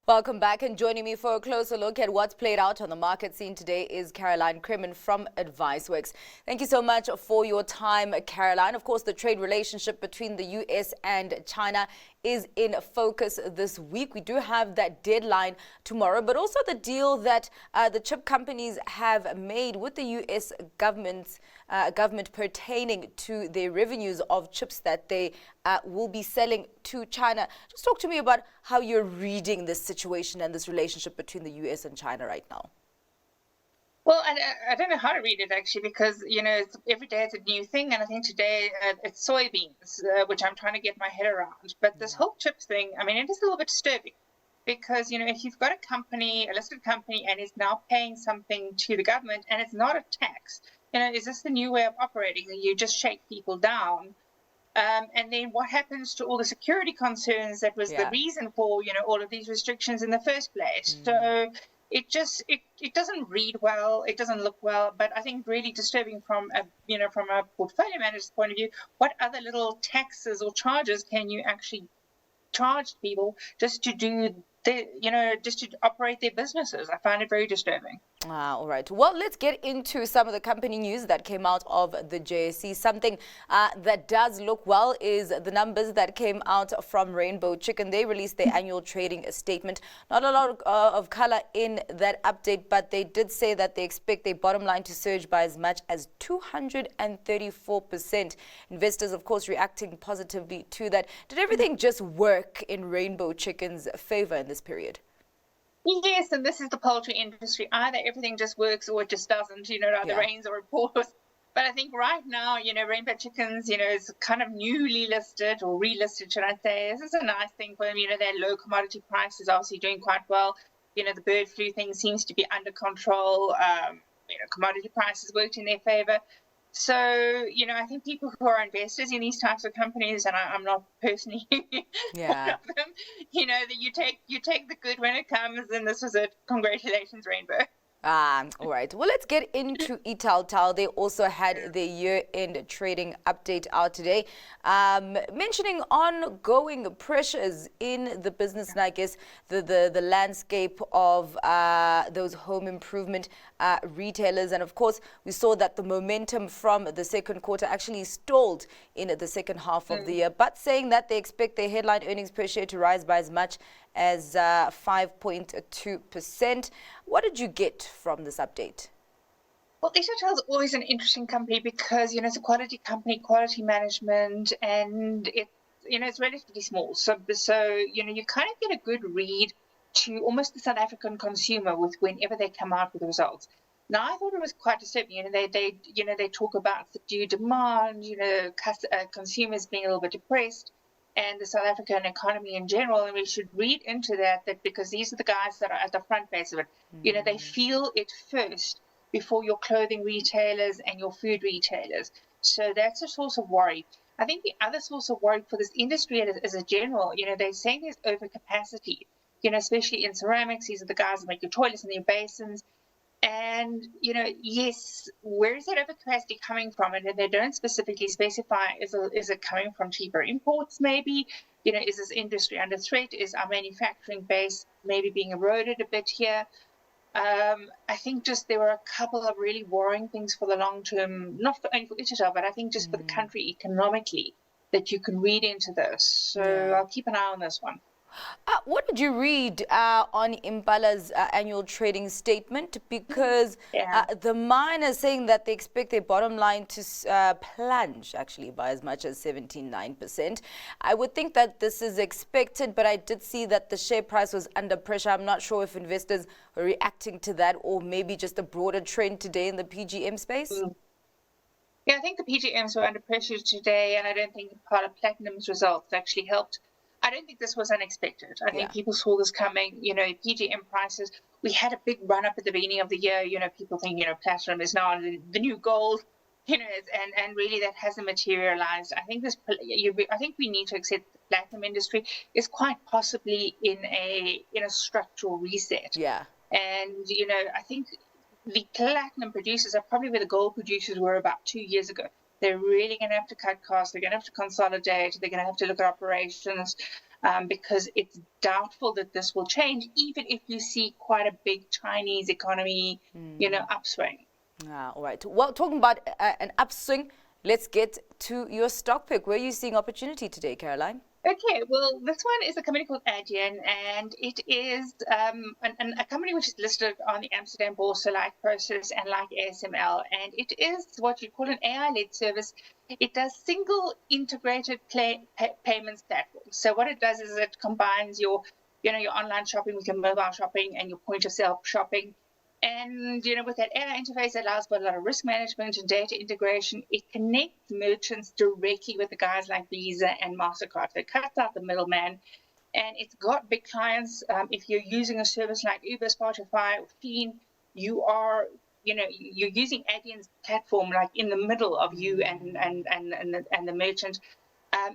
Welcome back, and joining me for a closer look at what's played out on the market scene today is Cremen from Adviceworx. Thank you so much for your time, Caroline. Of course, the trade relationship between the US and China is in focus this week. We do have that deadline tomorrow, but also the deal that the chip companies have made with the US government pertaining to their revenues of chips that they will be selling to China. Just talk to me about how you're reading this situation and this relationship between the US and China right now. Well, I don't know how to read it, actually, because, every day it's a new thing. And I think today it's soybeans, which I'm trying to get my head around. But this whole chips thing, I mean, it is a little bit disturbing because, if you've got a listed company, and is now paying something to the government and it's not a tax, is this the new way of operating? You just shake people down. And then what happens to all the security concerns that was the reason for, all of these restrictions in the first place? So it doesn't read well, it doesn't look well, but I think really disturbing from a portfolio manager's point of view. What other little taxes or charges can you actually charge people just to do just to operate their businesses? I find it very disturbing. All right. Well, let's get into some of the company news that came out of the JSE. Something that does look well is the numbers that came out from Rainbow Chicken. They released their annual trading statement. Not a lot of color in that update, but they did say that they expect their bottom line to surge by as much as 234%. Investors, of course, reacting positively to that. Did everything just work in Rainbow Chicken's favor in this period? Yes, and this is the poultry industry. Either everything just works or it just doesn't, either rains or it pours. But I think right now, Rainbow Chickens, is kind of newly listed or relisted, should I say. This is a nice thing for them. Their low commodity prices obviously doing quite well. The bird flu thing seems to be under control. Commodity prices worked in their favor. So, I think people who are investors in these types of companies, and I'm not personally one of them, that you take the good when it comes, and this was it. Congratulations, Rainbow. All right. Well, let's get into Italtile. They also had their year-end trading update out today, mentioning ongoing pressures in the business and I guess the landscape of those home improvement retailers. And of course, we saw that the momentum from the second quarter actually stalled in the second half of the year, but saying that they expect their headline earnings per share to rise by as much as 5.2%. What did you get from this update? Well, Italtile is always an interesting company because, it's a quality company, quality management, and it's relatively small. So you kind of get a good read to almost the South African consumer with whenever they come out with the results. Now, I thought it was quite disturbing. They talk about subdued demand, consumers being a little bit depressed, and the South African economy in general, and we should read into that because these are the guys that are at the front face of it. They feel it first before your clothing retailers and your food retailers. So that's a source of worry. I think the other source of worry for this industry as a general, they're saying there's overcapacity, especially in ceramics. These are the guys that make your toilets and your basins. And, yes, where is that overcapacity coming from? And they don't specifically specify, is it coming from cheaper imports maybe? Is this industry under threat? Is our manufacturing base maybe being eroded a bit here? I think just there were a couple of really worrying things for the long term, not only for Italtile, but I think just for the country economically that you can read into this. So I'll keep an eye on this one. What did you read on Impala's annual trading statement? Because the mine is saying that they expect their bottom line to plunge actually by as much as 79%. I would think that this is expected, but I did see that the share price was under pressure. I'm not sure if investors are reacting to that or maybe just a broader trend today in the PGM space. Yeah, I think the PGMs were under pressure today, and I don't think part of Platinum's results actually helped. I don't think this was unexpected. I think people saw this coming. PGM prices, we had a big run up at the beginning of the year. People think, platinum is now the new gold, and really that hasn't materialized. I think we need to accept the platinum industry is quite possibly in a structural reset. Yeah. And, I think the platinum producers are probably where the gold producers were about 2 years ago. They're really going to have to cut costs. They're going to have to consolidate. They're going to have to look at operations. because it's doubtful that this will change, even if you see quite a big Chinese economy, upswing. All right. Well, talking about an upswing, let's get to your stock pick. Where are you seeing opportunity today, Caroline? Okay, well, this one is a company called Adyen, and it is a company which is listed on the Amsterdam Bourse, so like Prosus and like ASML, and it is what you call an AI-led service. It does single integrated payments platform. So what it does is it combines your online shopping with your mobile shopping and your point of sale shopping. And, with that AI interface, it allows for a lot of risk management and data integration. It connects merchants directly with the guys like Visa and MasterCard. So it cuts out the middleman. And it's got big clients. If you're using a service like Uber, Spotify, or Shein, you're using Adyen's platform like in the middle of you and the merchant.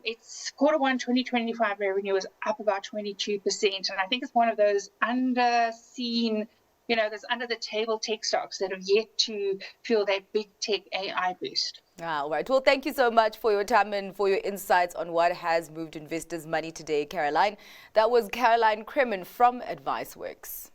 Its Q1 2025 revenue is up about 22%. And I think it's one of those underseen, those under the table tech stocks that have yet to feel that big tech AI boost. All right. Well, thank you so much for your time and for your insights on what has moved investors' money today, Caroline. That was Caroline Cremen from Adviceworx.